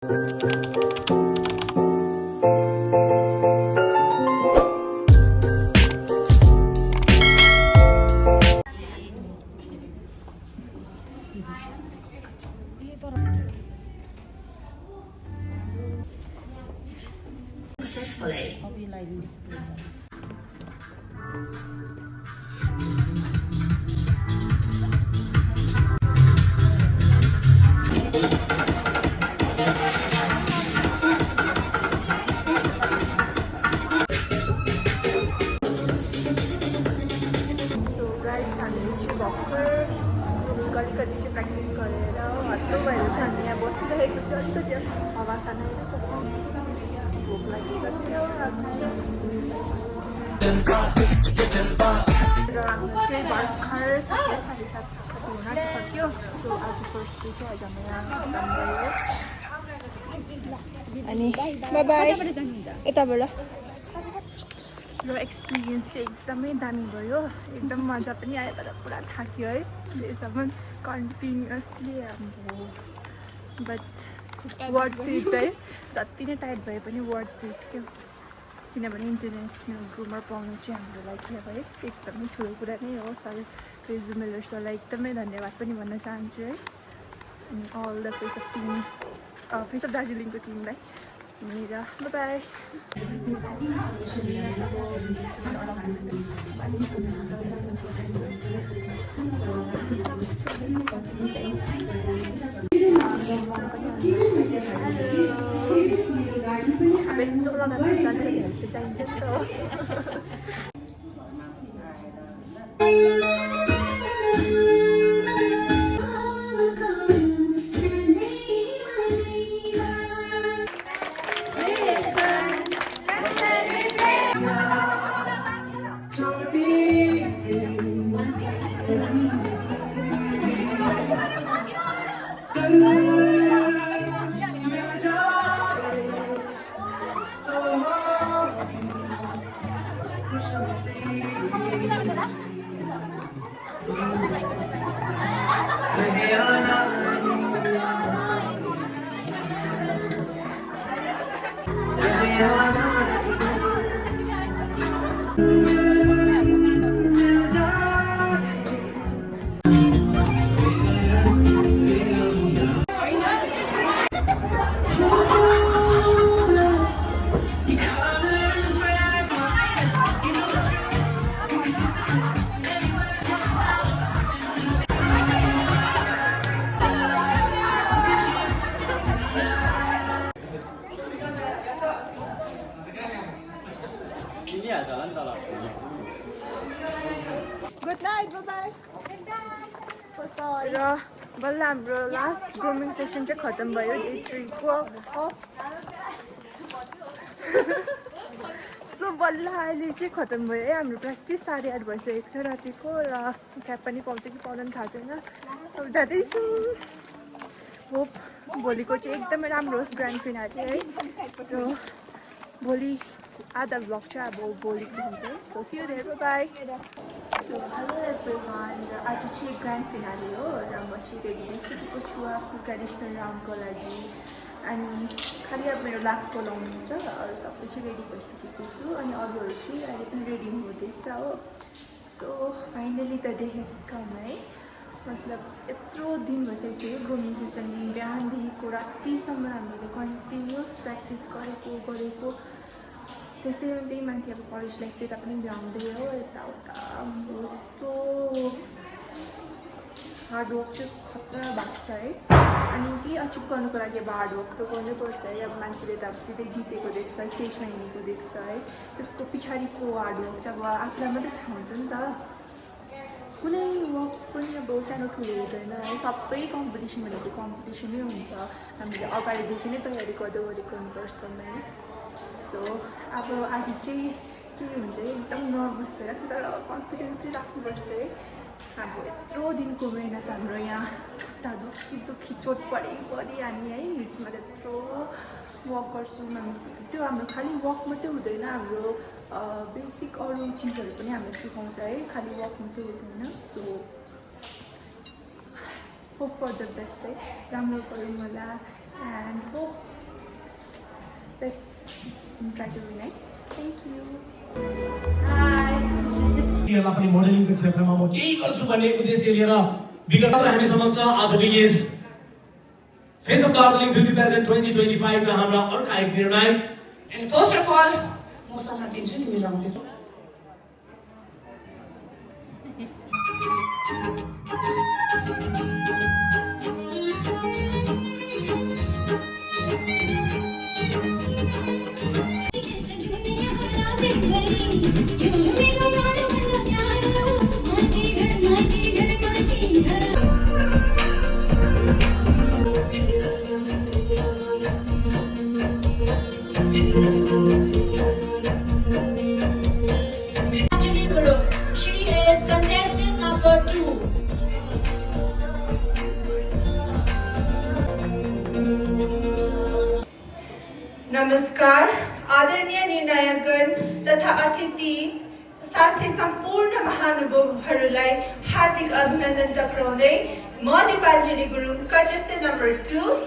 कति प्र्याक्टिस गरेर हत्तो भएर चाहिँ हामी यहाँ बसिरहेको छु अलिकति हावा खान भोक लागिसक्यो र हाम्रो चाहिँ भर्खर 7:30 हुन आँटिसक्यो सो आज फर्स्ट डे चाहिँ आज हाम्रो यहाँ भयो अनि बाई बाई यताबाट र एक्सपिरियन्स चाहिँ एकदमै दामी भयो एकदम मजा पनि आयो तर पुरा थाक्यो है त्यसम्म कन्टिन्युसली हाम्रो बट वर्थ इट है जति नै टाइट भए पनि वर्थ इट क्या किनभने इन्टरनेसनल ग्रुमर पाउनु चाहिँ हाम्रो लागि है एकदमै ठुलो कुरा नै हो सर रेजुमेलर सरलाई एकदमै धन्यवाद पनि भन्न चाहन्छु है अनि अल द फेस अफ दार्जिलिङको टिमलाई Mira, bye-bye. Habis itu ulang habis tadi berjanji tuh. Good night, bye-bye. र बल्ल हाम्रो लास्ट ग्रुमिङ सेसन चाहिँ खतम भयो डे 3 को सो बल्ल अहिले चाहिँ खतम भयो है हाम्रो प्र्याक्टिस 8:30 भइसकेको छ रातिको र क्याब पनि पाउँछ कि पाउँदैन थाहा छैन अब जाँदैछु होप भोलिको चाहिँ एकदमै राम्रो होस् ग्रान्ड फिनाले है सो भोलि आधा ब्लग चाहिँ अब भोलिको हुन्छ so see you there bye so hello everyone र आज चाहिँ ग्रान्ड फिनाले हो र म चाहिँ रेडी भइसकेको छु आफ्नो ट्रेडिसनल राउन्डको लागि अनि खालि अब मेरो लाखको लाउनु हुन्छ र अरू सबै चाहिँ रेडी भइसकेको छु अनि अरूहरू चाहिँ अहिले पनि रेडी हुँदैछ हो so finally the day has come है मतलब यत्रो दिन भइसक्यो ग्रुमिङ सेसन बिहानदेखिको रातिसम्म हामीले कन्टिन्युस प्र्याक्टिस गरेको त्यसैले त्यही माथि अब कलेज लाइफ त्यता पनि भ्याउँदै हो यताउता कस्तो हार्डवर्क चाहिँ खतरा भएको छ है अनि केही अचिभ गर्नुको लागि अब हार्डवर्क त गर्नुपर्छ है अब मान्छेले त अब सिधै जितेको देख्छ स्टेजमा हिँडेको देख्छ है त्यसको पछाडिको हार्डवर्क चाहिँ अब आफूलाई मात्रै थाहा हुन्छ नि त कुनै वर्क पनि अब सानो ठुलो हुँदैन है सबै कम्पिटिसन भनेको कम्पिटिसनै हुन्छ हामीले अगाडिदेखि नै तयारी गर्दै गर्नुपर्छ है सो अब आज चाहिँ के हुन्छ एकदम नर्भस भइरहेको छ तर कन्फिडेन्स चाहिँ राख्नुपर्छ है हाम्रो यत्रो दिनको मेहनत हाम्रो यहाँ खुट्टा दुखी चोट परि हामी है हिल्समा त्यत्रो वक गर्छौँ त्यो हाम्रो खालि वक मात्रै हुँदैन हाम्रो बेसिक अरू चिजहरू पनि हामीले सिकाउँछ है खालि वक मात्रै हुँदैन so hope for the best है राम्रो गरौँ होला and hope Let's try to win it. Thank you. यसलाई पनि मोडलिङको क्षेत्रमा म केही गर्छु भन्ने उद्देश्य लिएर विगत हामी समक्ष आजको यस face of Darjeeling beauty pageant 2025 मा हाम्रा अर्का एक निर्णायक And first of all, म सल्लाह दिन्छु नि मिलाउँदै She is contestant number 2. नमस्कार आदरणीय निर्णायकगण तथा अतिथि साथै सम्पूर्ण महानुभावहरूलाई हार्दिक अभिनन्दन टक्राउँदै म दीपाञ्जली गुरुङ contestant number 2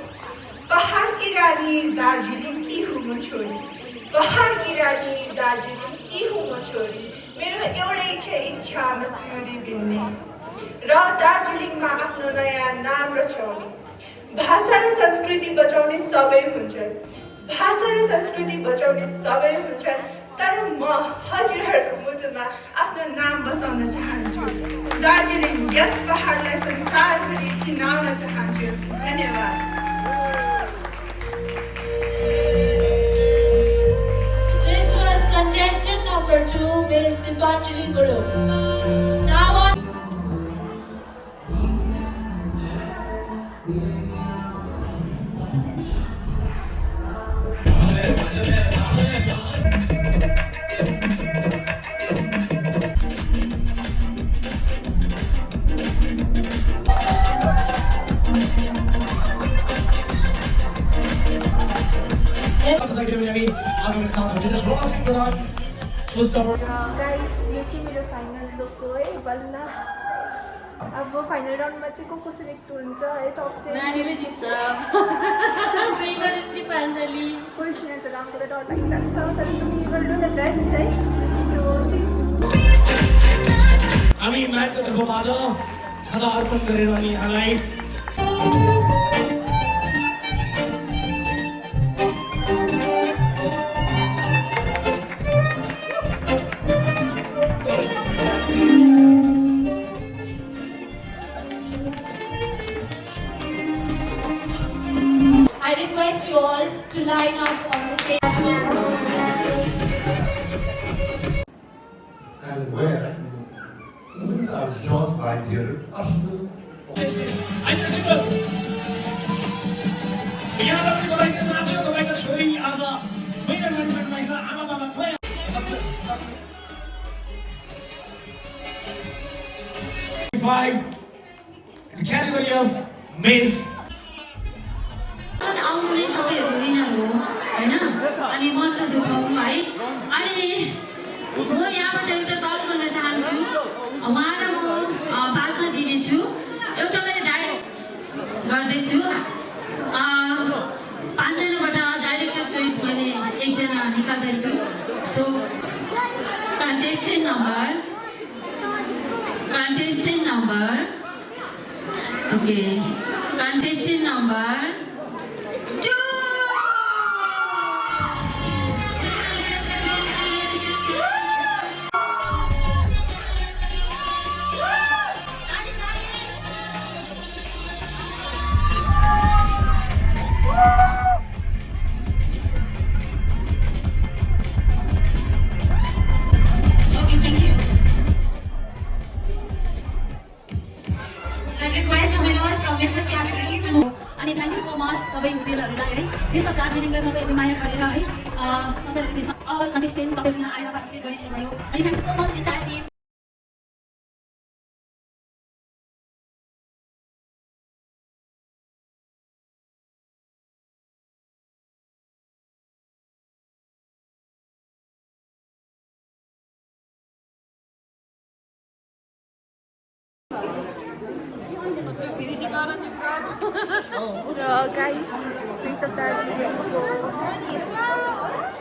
पहाडकी रानी दार्जिलिङ की हुँ म छोरी पहाडकी रानी दार्जिलिङ की हुँ म छोरी मेरो एउटै इच्छा मस्कुरी बिन्ने र दार्जिलिङमा आफ्नो नयाँ नाम रचाउने भाषा र संस्कृति बचाउने सबै हुन्छन् भाषा र संस्कृति बचाउने सबै हुन्छन् तर म हजुरहरूको मुटुमा आफ्नो नाम बसाउन चाहन्छु दार्जिलिङ यस पहाडलाई संसारभरि चिनाउन चाहन्छु धन्यवाद This was contestant number 2, Ms. Dipachali Guru. Now on. Guys, यो चाहिँ मेरो फाइनल लुक हो है बल्ल अब फाइनल राउन्डमा चाहिँ को सिलेक्ट हुन्छ है टप 10 नानीले जित्छ विनर इज दीपाञ्जली क्वेसन एन्सर राउन्डको त डर लागिरहेको छ तर पनि विल डु द बेस्ट है सो हामी म्याचको तर्फबाट खदा अर्पण गरेर अनि यहाँलाई I request you all to line up on the stage. And where humans are judged by their personal यहाँ पनि तपाईँको साँचो तपाईँको छोरी आज विनर बनिसक्नुभएको छ आमा बाबा खोइ the category of Miss आउनु नै तपाईँहरू विनर हो होइन अनि मन त दुखाउनु है अनि म यहाँबाट एउटा कल गर्न चाहन्छु उहाँलाई म बादमा दिनेछु एउटा मैले डाइरेक्ट गर्दैछु पाँचजनाबाट डाइरेक्टर चोइस मैले एकजना निकाल्दैछु so contestant number 2. Okay, thank you. I request the winners from Mrs. category to. अनि थ्याङ्क यू सो मच सबै होटेलहरूलाई है देश अफ दार्जिलिङलाई तपाईँहरूले माया गरेर है तपाईँहरूको अल कन्टेस्टेन्ट तपाईँहरू यहाँ आएर पार्टिसिपेट गरिदिनु भयो अनि thank you so much entire team र गाइस फेस अफ दार्जिलिङको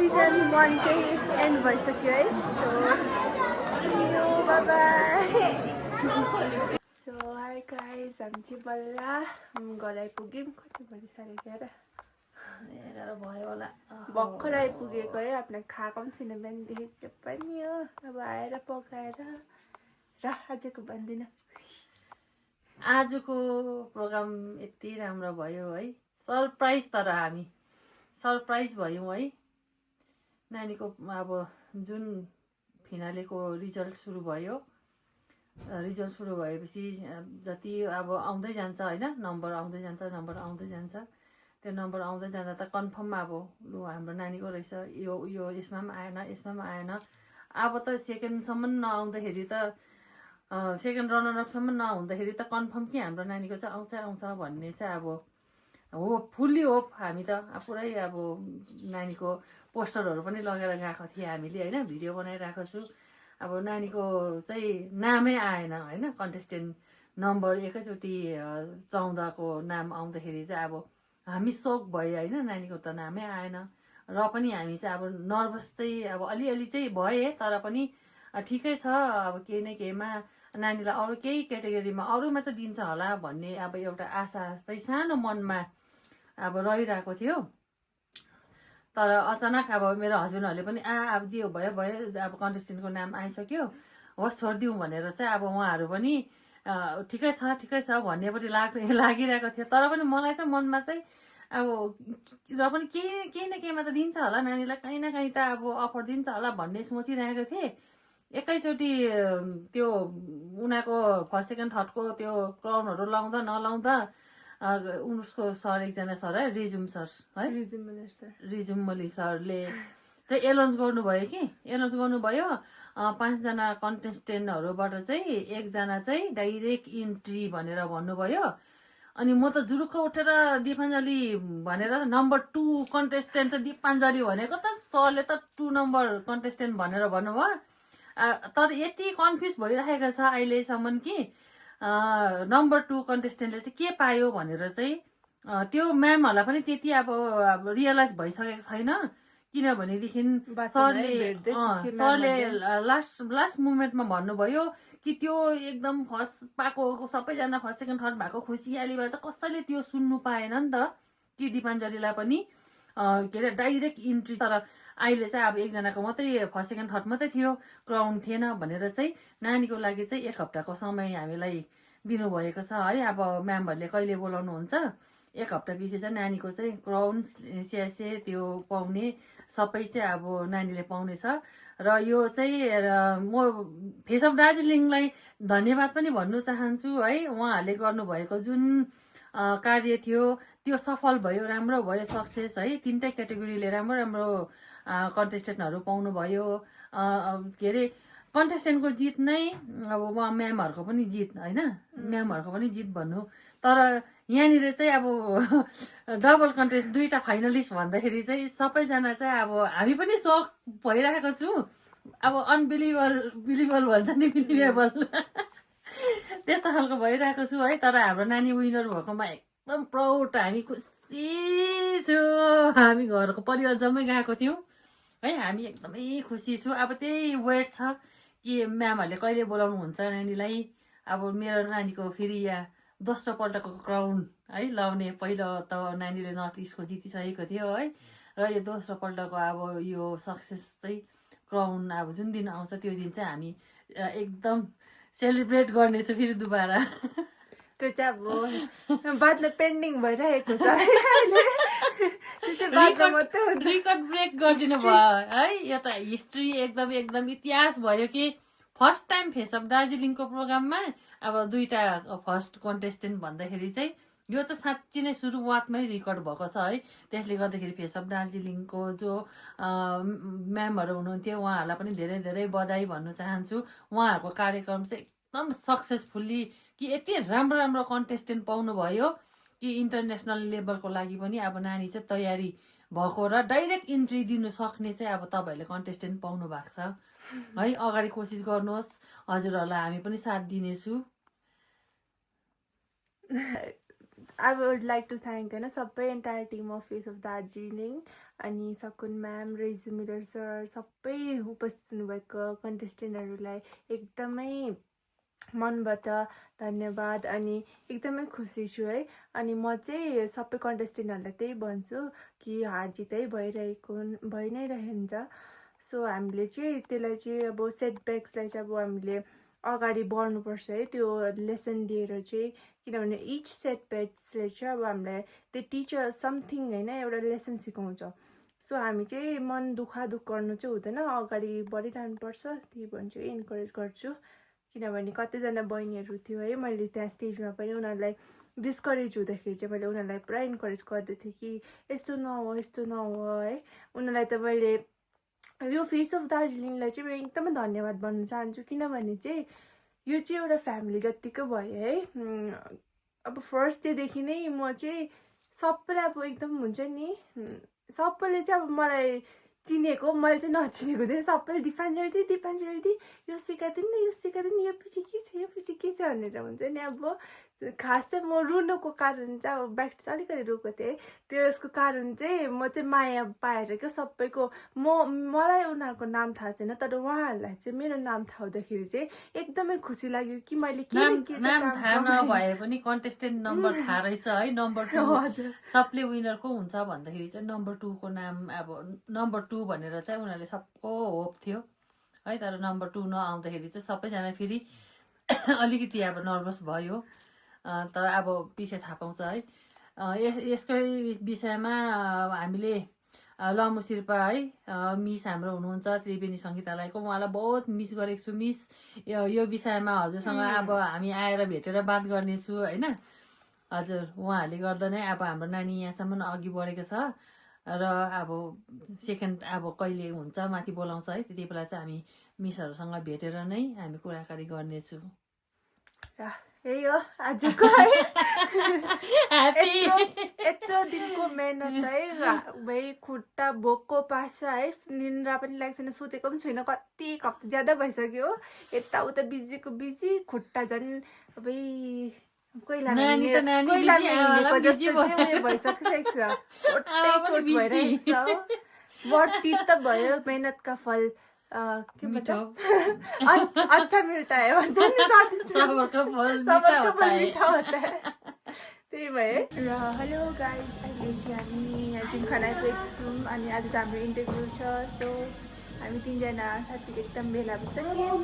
सिजन 1 चाहिँ एन्ड भइसक्यो है so see you, bye bye. So hi guys, हामी चाहिँ बल्ल घर आइपुग्यौँ कति बजिसक्यो 11 भयो होला भर्खर आइपुगेको है आफ्नो खाएको पनि छैन बिहानदेखि के पनि हो अब आएर पकाएर र आजको भन्दिनँ आजको प्रोग्राम यति राम्रो भयो है सरप्राइज तर हामी सरप्राइज भयौँ है नानीको अब जुन फिनालेको रिजल्ट सुरु भयो रिजल्ट सुरु भएपछि जति अब आउँदै जान्छ होइन नम्बर आउँदै जान्छ त्यो नम्बर आउँदै जाँदा त कन्फर्म अब लु हाम्रो नानीको रहेछ यो यसमा पनि आएन अब त सेकेन्डसम्म नआउँदाखेरि त सेकेन्ड रनर अपसम्म नहुँदाखेरि त कन्फर्म कि हाम्रो नानीको चाहिँ आउँछ भन्ने चाहिँ अब होप फुल्ली होप हामी त पुरै अब नानीको पोस्टरहरू पनि लगेर गएको थिएँ हामीले होइन भिडियो बनाइरहेको छु अब नानीको चाहिँ नामै आएन होइन कन्टेस्टेन्ट नम्बर एकैचोटि 14 को नाम आउँदाखेरि चाहिँ अब हामी सोक भयो होइन नानीको त नामै आएन र पनि हामी चाहिँ अब नर्भस चाहिँ अब अलिअलि चाहिँ भए तर पनि ठिकै छ अब केही न केहीमा नानीलाई अरू केही क्याटेगोरीमा अरूमा त दिन्छ होला भन्ने अब एउटा आशा चाहिँ सानो मनमा अब रहिरहेको थियो तर अचानक अब मेरो हस्बेन्डहरूले पनि अब जे भयो अब कन्टेस्टेन्टको नाम आइसक्यो होस् छोडिदिउँ भनेर चाहिँ अब उहाँहरू पनि ठिकै छ भन्नेपट्टि लागिरहेको थियो तर पनि मलाई चाहिँ मनमा चाहिँ अब र पनि केही न केहीमा त दिन्छ होला नानीलाई कहीँ न कहीँ त अब अफर दिन्छ होला भन्ने सोचिरहेको थिएँ एकैचोटि त्यो उनीहरूको फर्स्ट सेकेन्ड थर्डको त्यो क्राउनहरू लाउँदा नलाउँदा उसको सर एकजना सर है रिजुम सर है रिजुम मल्ली सरले चाहिँ एनाउन्स गर्नुभयो 5 जना कन्टेस्टेन्टहरूबाट चाहिँ एकजना चाहिँ डाइरेक्ट इन्ट्री भनेर भन्नुभयो अनि म त जुरुक्क उठेर दीपाञ्जली भनेर नम्बर 2 कन्टेस्टेन्ट चाहिँ दीपाञ्जली भनेको त सरले त 2 नम्बर कन्टेस्टेन्ट भनेर भन्नुभयो तर यति कन्फ्युज भइरहेको छ अहिलेसम्म कि नम्बर 2 कन्टेस्टेन्टले चाहिँ के पायो भनेर चाहिँ त्यो म्यामहरूलाई पनि त्यति अब रियलाइज भइसकेको छैन किनभनेदेखि सरले लास्ट मोमेन्टमा भन्नुभयो कि त्यो एकदम फर्स्ट पाएको सबैजना फर्स्ट सेकेन्ड थर्ड भएको खुसियालीमा चाहिँ कसैले त्यो सुन्नु पाएन नि त कि दीपाञ्जलीलाई पनि के अरे डाइरेक्ट इन्ट्री तर अहिले चाहिँ अब एकजनाको मात्रै फर्स्ट सेकेन्ड थर्ड मात्रै थियो क्राउन थिएन भनेर चाहिँ नानीको लागि चाहिँ 1 हप्ताको समय हामीलाई दिनुभएको छ है अब म्यामहरूले कहिले बोलाउनुहुन्छ 1 हप्ता पछि चाहिँ नानीको चाहिँ क्राउन स्यासे त्यो पाउने सबै चाहिँ अब नानीले पाउनेछ र यो चाहिँ म फेस अफ दार्जिलिङलाई धन्यवाद पनि भन्नु चाहन्छु है उहाँहरूले गर्नुभएको जुन कार्य थियो त्यो सफल भयो राम्रो भयो सक्सेस है 3टै क्याटेगोरीले राम्रो कन्टेस्टेन्टहरू पाउनुभयो के अरे कन्टेस्टेन्टको जित नै अब उहाँ म्यामहरूको पनि जित होइन म्यामहरूको पनि जित भन्नु तर यहाँनिर चाहिँ अब डबल कन्टेस्ट 2टा फाइनलिस्ट भन्दाखेरि चाहिँ सबैजना चाहिँ अब हामी पनि सक भइरहेको छु अब बिलिभेबल भन्छ नि बिलिभेबल त्यस्तो खालको भइरहेको छु है तर हाम्रो नानी विनर भएकोमा एकदम प्राउड हामी खुसी छु हामी घरको परिवार जम्मै गएको थियौँ है हामी एकदमै खुसी छु अब त्यही वेट छ कि म्यामहरूले कहिले बोलाउनुहुन्छ नानीलाई अब मेरो नानीको फेरि यहाँ दोस्रो पल्टको क्राउन है लाउने पहिलो त नानीले नर्थ इस्टको जितिसकेको थियो है र यो दोस्रो पल्टको अब यो सक्सेस चाहिँ क्राउन अब जुन दिन आउँछ त्यो दिन चाहिँ हामी एकदम सेलिब्रेट गर्नेछु फेरि दुबारा त्यो चाहिँ अब बादमा पेन्डिङ भइरहेको छ रिकर्ड ब्रेक गरिदिनु भयो है यो त हिस्ट्री एकदम इतिहास भयो कि फर्स्ट टाइम फेस अफ दार्जिलिङको प्रोग्राममा अब 2टा फर्स्ट कन्टेस्टेन्ट भन्दाखेरि चाहिँ यो चाहिँ साँच्ची नै सुरुवातमै रेकर्ड भएको छ है त्यसले गर्दाखेरि फेस अफ दार्जिलिङको जो म्यामहरू हुनुहुन्थ्यो उहाँहरूलाई पनि धेरै बधाई भन्न चाहन्छु उहाँहरूको कार्यक्रम चाहिँ एकदम सक्सेसफुल्ली कि यति राम्रो कन्टेस्टेन्ट पाउनुभयो कि इन्टरनेसनल लेभलको लागि पनि अब नानी चाहिँ तयारी भएको र डाइरेक्ट इन्ट्री दिनु सक्ने चाहिँ अब तपाईँहरूले कन्टेस्टेन्ट पाउनु भएको छ है अगाडि कोसिस गर्नुहोस् हजुरहरूलाई हामी पनि साथ दिनेछु I would like to thank होइन सबै entire team of face of Darjeeling अनि Sakun ma'am, Reju Miller sir, सबै उपस्थित हुनुभएको कन्टेस्टेन्टहरूलाई एकदमै मनबाट धन्यवाद अनि एकदमै खुसी छु है। अनि म चाहिँ सबै कन्टेस्टेन्टहरूलाई त्यही भन्छु कि हार जितै भइ नै रहन्छ। सो हामीले चाहिँ त्यसलाई चाहिँ अब सेटब्याक्सलाई चाहिँ अब हामीले अगाडि बढ्नुपर्छ है, त्यो लेसन दिएर चाहिँ, किनभने इच सेटब्याक्सले चाहिँ अब हामीलाई त्यो टिचर समथिङ होइन एउटा लेसन सिकाउँछ। सो हामी चाहिँ मन दुःख गर्नु चाहिँ हुँदैन, अगाडि बढिरहनुपर्छ, त्यही भन्छु, इन्करेज गर्छु। किनभने कतिजना बहिनीहरू थियो है, मैले त्यहाँ स्टेजमा पनि उनीहरूलाई डिस्करेज हुँदाखेरि चाहिँ मैले उनीहरूलाई पुरा इन्करेज गर्दै थिएँ कि यस्तो नहो है। उनीहरूलाई त मैले यो फेस अफ दार्जिलिङलाई चाहिँ म एकदमै धन्यवाद भन्न चाहन्छु, किनभने चाहिँ यो चाहिँ एउटा फ्यामिली जत्तिकै भयो है। अब फर्स्ट डेदेखि नै म चाहिँ सबैलाई अब एकदम हुन्छ नि, सबैले चाहिँ अब मलाई चिनेको, मैले चाहिँ नचिनेको थिएँ। सबैले दिपाञ्जली यो सिकाइदिनु यो पछि के छ भनेर हुन्छ नि। अब खास चाहिँ म रुनुको कारण चाहिँ अब ब्याक अलिकति रुको थिएँ, त्यसको कारण चाहिँ म चाहिँ माया पाएर क्या सबैको। मलाई उनीहरूको नाम थाहा छैन, तर उहाँहरूलाई चाहिँ मेरो नाम थाहा हुँदाखेरि चाहिँ एकदमै खुसी लाग्यो कि मैले नाम थाहा नभए पनि कन्टेस्टेन्ट नम्बर थाहा रहेछ है। नम्बर 2 सबले विनर को हुन्छ भन्दाखेरि चाहिँ नम्बर 2 को नाम अब नम्बर 2 भनेर चाहिँ उनीहरूले सबको होप थियो है। तर नम्बर 2 नआउँदाखेरि चाहिँ सबैजना फेरि अलिकति अब नर्भस भयो, तर अब पछि थाहा पाउँछ है। यसकै विषयमा हामीले लमु शिर्पा है मिस हाम्रो हुनुहुन्छ त्रिवेणी सङ्गीतालयको, उहाँलाई बहुत मिस गरेको छु मिस। यो विषयमा हजुरसँग अब हामी आएर भेटेर बात गर्नेछु होइन हजुर। उहाँहरूले गर्दा नै अब हाम्रो नानी यहाँसम्म अघि बढेको छ र अब सेकेन्ड अब कहिले हुन्छ माथि बोलाउँछ है, त्यति बेला चाहिँ हामी मिसहरूसँग भेटेर नै हामी कुराकानी गर्नेछु। यही हो आजको है यत्रो दिनको मेहनत है भाइ, खुट्टा भोकको पासा है, निन्द्रा पनि लाग्दैन, सुतेको पनि छुइनँ, कति हप्ता ज्यादा भइसक्यो। यताउता बिजी, खुट्टा झन् अब कोइला हिँडेको जस्तो चाहिँ भइसकिसकेको छ, चोट भइरहेको छ। वर्ती त भयो, मेहनतका फल के भन्छ अच्छा मिल्ता है भन्छ नि, सबरको फल मीठा होता है। त्यही भयो र हेलो गाइज, अहिले चाहिँ हामी यहाँ जिमखाना आइपुगेछौँ अनि आज चाहिँ हाम्रो इन्टरभ्यू छ। सो हामी 3जना साथी एकदम भेला भइसक्यो,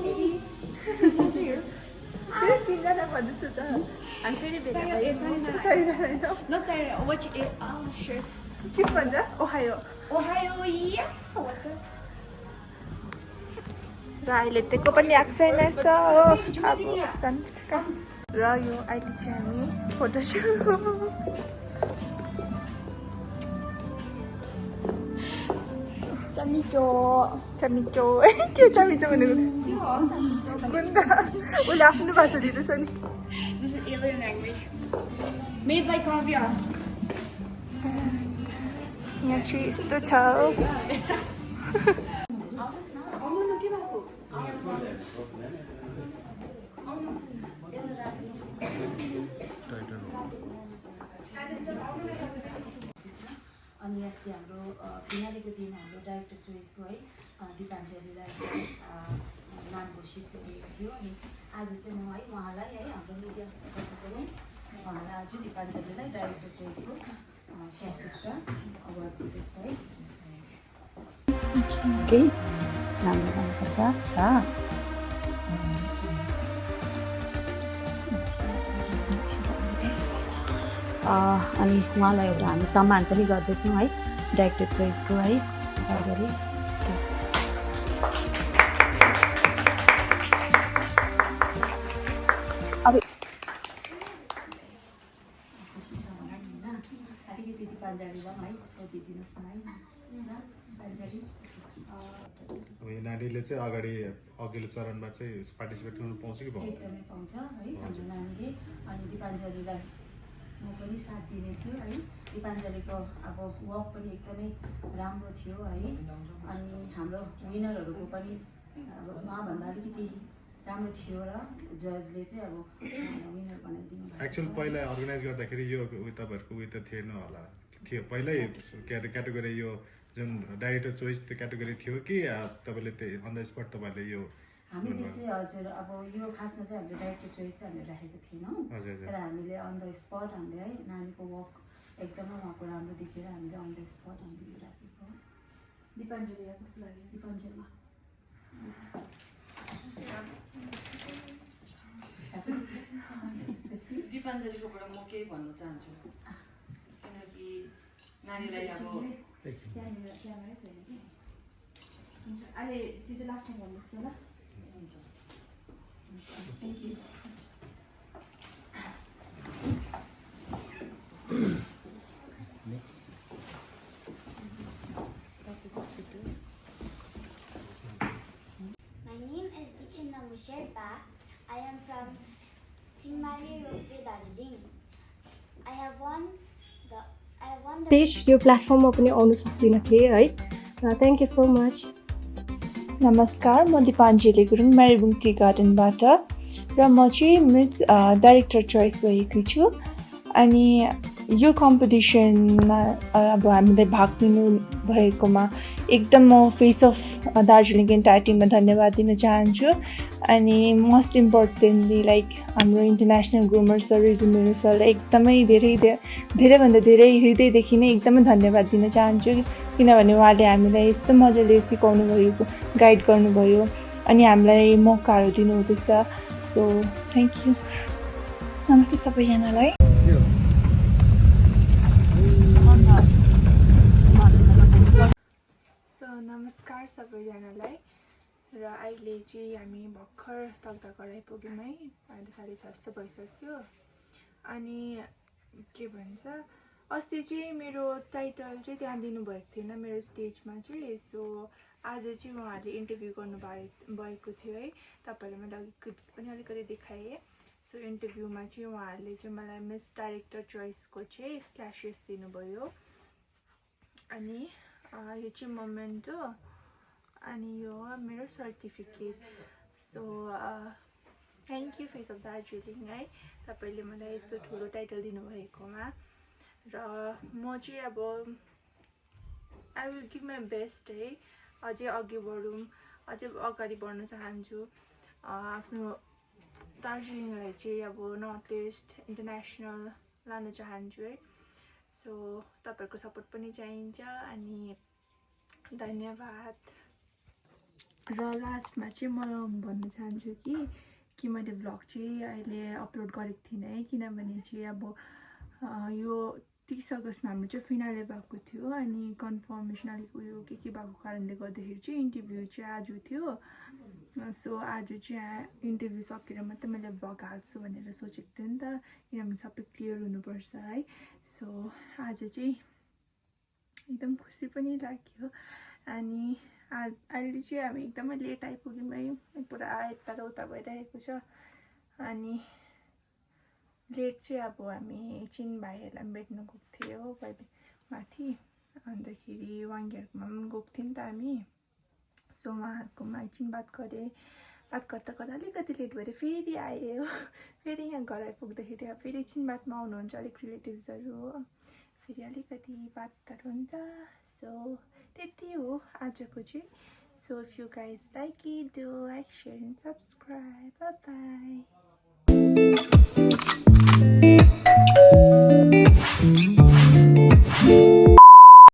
फेरि 3जना भन्दैछु त हामी फेरि भेला के भन्छ ओहायो र अहिले त्यको पनि आएको छैन हो, अब जानुपर्छ कहाँ। र यो अहिले चाहिँ हामी फोटोसुट चमिचो के चमिचो भनेको उसले आफ्नो भाषा दिँदैछ नि। यहाँ चाहिँ यस्तो छ अनि यसले हाम्रो फिनालेको दिन हाम्रो डाइरेक्टर चोइसको है दिपाञ्जलीलाई नाम घोषित गरिएको थियो। अनि आज चाहिँ म है उहाँलाई है हाम्रो मिडिया पनि उहाँलाई आज दिपाञ्जलीलाई डाइरेक्टर चोइसको श्रेष्ठ अवार्ड दिँदैछ है। केही राम्रो गर्नुपर्छ र अनि उहाँलाई एउटा हामी सम्मान पनि गर्दैछौँ है डाइरेक्टर चोइसको है गरी। अब अलिकति दिपाञ्जलीलाई है सोधिदिनुहोस् न है दिपाञ्जली। अब यो नानीले चाहिँ अगाडि अघिल्लो चरणमा चाहिँ पार्टिसिपेट गर्नु पाउँछ कि पाउँदैन? एकदमै पाउँछ है हाम्रो नानीले। अनि दिपाञ्जलीलाई म पनि साथ दिनेछु है। दिपाञ्जलीको अब वर्क पनि एकदमै राम्रो थियो है। अनि हाम्रो विनरहरूको पनि अब उहाँभन्दा अलिकति राम्रो थियो र जजले चाहिँ अब विनर बनाइदिनु भएको एक्चुअल पहिला अर्गनाइज गर्दाखेरि यो तपाईँहरूको उयो त थिएन होला थियो पहिल्यै के अरे क्याटेगोरी यो जुन डाइरेक्टर चोइस त्यो क्याटेगोरी थियो कि तपाईँले त्यो अन द स्पट तपाईँले यो हामीले चाहिँ हजुर अब यो खासमा चाहिँ हामीले डाइरेक्टर चोइस चाहिँ हामीले राखेको थिएनौँ तर हामीले अन द स्पट हामीले है नानीको वर्क एकदमै उहाँको राम्रो देखेर हामीले अन द स्पट हामीले राखेको दिपाञ्जलीलाई कस्तो लाग्यो दिपाञ्जली दिपाञ्जलीकोबाट म केही भन्न चाहन्छु किनकि नानीलाई अब क्यामेरै छैन कि हुन्छ अहिले त्यो चाहिँ लास्ट टाइम भन्नुहोस् न ल thank you My name is Dichindamu Sherpa. I am from Singmari Ropeway, Darjeeling. I have won the त्यस यो प्लेटफर्ममा पनि आउनु सक्दिनँ थिएँ है थ्याङ्क यू सो मच नमस्कार म दिपाञ्जली गुरुङ म्यारिबुङ टी गार्डनबाट र म चाहिँ मिस डाइरेक्टर चोइस भएकी छु अनि यो कम्पिटिसनमा अब हामीले भाग लिनु भएकोमा एकदम म फेस अफ दार्जिलिङ एन्टायर टिममा धन्यवाद दिन चाहन्छु अनि मोस्ट इम्पोर्टेन्टली लाइक हाम्रो इन्टरनेसनल ग्रुमर सर रिजुमेर सरलाई एकदमै धेरैभन्दा धेरै हृदयदेखि नै एकदमै धन्यवाद दिन चाहन्छु किनभने उहाँले हामीलाई यस्तो मजाले सिकाउनु भयो गाइड गर्नुभयो अनि हामीलाई मौकाहरू दिनुहुँदैछ सो थ्याङ्क यू नमस्ते सबैजनालाई नमस्कार सबैजनालाई र अहिले चाहिँ हामी भर्खर तकदाहगर आइपुग्यौँ है अहिले 6:30 जस्तो भइसक्यो अनि के भन्छ अस्ति चाहिँ मेरो टाइटल चाहिँ त्यहाँ दिनुभएको थिएन मेरो स्टेजमा चाहिँ सो आज चाहिँ उहाँहरूले इन्टरभ्यू गर्नुभएको थियो है तपाईँहरूले मैले अघि क्लिप्स पनि अलिकति देखाएँ सो इन्टरभ्यूमा चाहिँ उहाँहरूले चाहिँ मलाई मिस डाइरेक्टर चोइसको चाहिँ स्ल्यासेस दिनुभयो अनि यो चाहिँ मोमेन्टो अनि यो मेरो certificate so thank you face of Darjeeling है तपाईँले मलाई यस्तो ठुलो टाइटल दिनुभएकोमा र म चाहिँ अब I will give my best है अझै अघि बढौँ अझै अगाडि बढ्न चाहन्छु आफ्नो दार्जिलिङलाई चाहिँ अब नर्थ इस्ट इन्टरनेसनल लान चाहन्छु है सो तपाईँहरूको सपोर्ट पनि चाहिन्छ अनि धन्यवाद र लास्टमा चाहिँ म भन्न चाहन्छु कि मैले भ्लग चाहिँ अहिले अपलोड गरेको थिइनँ है किनभने चाहिँ अब यो 30 अगस्तमा हाम्रो चाहिँ फिनाले भएको थियो अनि कन्फर्मेसन अलिक उयो के भएको कारणले गर्दाखेरि चाहिँ इन्टरभ्यू चाहिँ आज थियो सो आज चाहिँ इन्टरभ्यू सकेर मात्रै मैले भ्लग हाल्छु भनेर सोचेको थिएँ नि त किनभने सबै क्लियर हुनुपर्छ है सो आज चाहिँ एकदम खुसी पनि लाग्यो अनि अहिले चाहिँ हामी एकदमै लेट आइपुग्यौँ है पुरा यता र उता भइरहेको छ अनि लेट चाहिँ अब हामी चिन भाइहरूलाई पनि भेट्न गएको थियो पहिले माथि अन्तखेरि वाङ्गेहरूकोमा पनि गएको थियौँ नि त हामी सो उहाँहरूकोमा एकछिन बात गर्दा अलिकति लेट भएर फेरि आयो फेरि यहाँ घर आइपुग्दाखेरि अब फेरि एकछिन बादमा आउनुहुन्छ अलिक रिलेटिभ्सहरू हो फेरि अलिकति बातहरू हुन्छ सो त्यति हो आजको चाहिँ so if you guys like it do like share and subscribe by